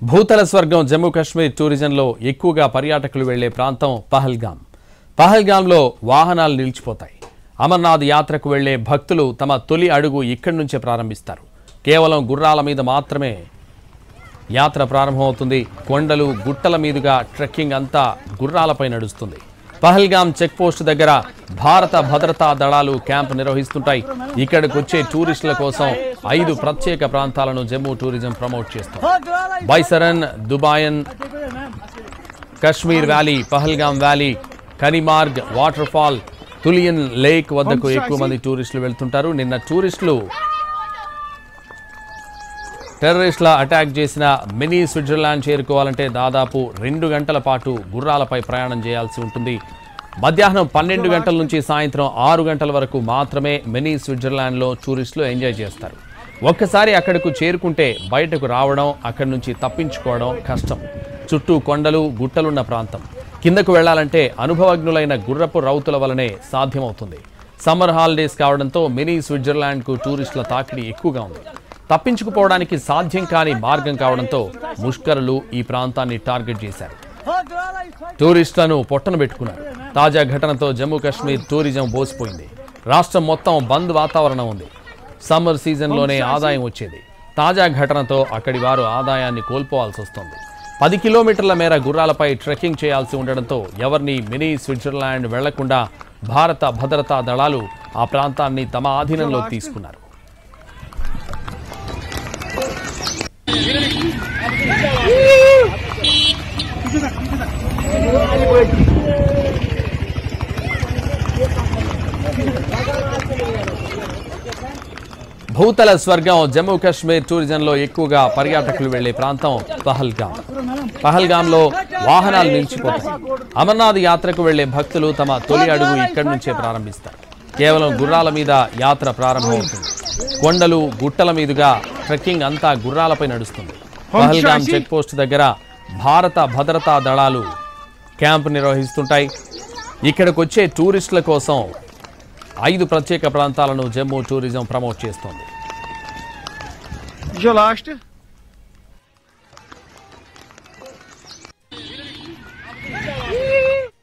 భూతల స్వర్గం జమ్మూ కాశ్మీర్ టూరిజంలో ఎక్కువగా పర్యాటకులు వెళ్లే ప్రాంతం పహల్గామ్. పహల్గామ్లో వాహనాలు నిలిచిపోతాయి. అమర్నాథ్ యాత్రకు వెళ్లే భక్తులు తమ తొలి అడుగు ఇక్కడి నుంచే ప్రారంభిస్తారు. కేవలం గుర్రాల మీద మాత్రమే యాత్ర ప్రారంభమవుతుంది. కొండలు గుట్టల మీదుగా ట్రెక్కింగ్ అంతా గుర్రాలపై నడుస్తుంది. పహల్గామ్ చెక్ పోస్ట్ దగ్గర భారత భద్రతా దళాలు క్యాంప్ నిర్వహిస్తుంటాయి. ఇక్కడికి వచ్చే టూరిస్టుల కోసం 5 ప్రత్యేక ప్రాంతాలను జమ్మూ టూరిజం ప్రమోట్ చేస్తుంది. బైసరన్, దుబాయన్, కశ్మీర్ వ్యాలీ, పహల్గామ్ వ్యాలీ, కనిమార్గ్ వాటర్ ఫాల్, తులియన్ లేక్ వద్దకు ఎక్కువ మంది టూరిస్టులు వెళ్తుంటారు. నిన్న టూరిస్టులు టెర్రరిస్టుల అటాక్ చేసిన మినీ స్విట్జర్లాండ్ చేరుకోవాలంటే దాదాపు 2 గంటల పాటు గుర్రాలపై ప్రయాణం చేయాల్సి ఉంటుంది. మధ్యాహ్నం 12 గంటల నుంచి సాయంత్రం 6 గంటల వరకు మాత్రమే మినీ స్విట్జర్లాండ్లో టూరిస్టులు ఎంజాయ్ చేస్తారు. ఒక్కసారి అక్కడకు చేరుకుంటే బయటకు రావడం, అక్కడి నుంచి తప్పించుకోవడం కష్టం. చుట్టూ కొండలు గుట్టలున్న ప్రాంతం. కిందకు వెళ్లాలంటే అనుభవజ్ఞులైన గుర్రపు రౌతుల వలనే సాధ్యమవుతుంది. సమ్మర్ హాలిడేస్ కావడంతో మినీ స్విట్జర్లాండ్కు టూరిస్టుల తాకిడి ఎక్కువగా ఉంది. తప్పించుకుపోవడానికి సాధ్యం కాని మార్గం కావడంతో ముష్కరులు ఈ ప్రాంతాన్ని టార్గెట్ చేశారు. టూరిస్టులను పొట్టన పెట్టుకున్నారు. తాజా ఘటనతో జమ్మూ కాశ్మీర్ టూరిజం బోసిపోయింది. రాష్ట్రం మొత్తం బంద్ వాతావరణం ఉంది. సమ్మర్ సీజన్లోనే ఆదాయం వచ్చేది. తాజా ఘటనతో అక్కడి వారు ఆదాయాన్ని కోల్పోవాల్సి వస్తోంది. 10 కిలోమీటర్ల మేర గుర్రాలపై ట్రెక్కింగ్ చేయాల్సి ఉండడంతో ఎవరిని మినీ స్విట్జర్లాండ్ వెళ్లకుండా భారత భద్రతా దళాలు ఆ ప్రాంతాన్ని తమ ఆధీనంలోకి తీసుకున్నారు. భూతల స్వర్గం జమ్మూ కాశ్మీర్ టూరిజంలో ఎక్కువగా పర్యాటకులు వెళ్లే ప్రాంతం పహల్గామ్. పహల్గామ్లో వాహనాలు నిలిచిపోతాయి. అమర్నాథ్ యాత్రకు వెళ్లే భక్తులు తమ తొలి అడుగు ఇక్కడి నుంచే ప్రారంభిస్తారు. కేవలం గుర్రాల మీద యాత్ర ప్రారంభమవుతుంది. కొండలు గుట్టల మీదుగా ట్రెక్కింగ్ అంతా గుర్రాలపై నడుస్తుంది. పహల్గామ్ చెక్ పోస్ట్ దగ్గర భారత భద్రతా దళాలు క్యాంప్ నిర్వహిస్తుంటాయి. ఇక్కడికి వచ్చే టూరిస్టుల కోసం 5 ప్రత్యేక ప్రాంతాలను జమ్మూ టూరిజం ప్రమోట్ చేస్తోంది.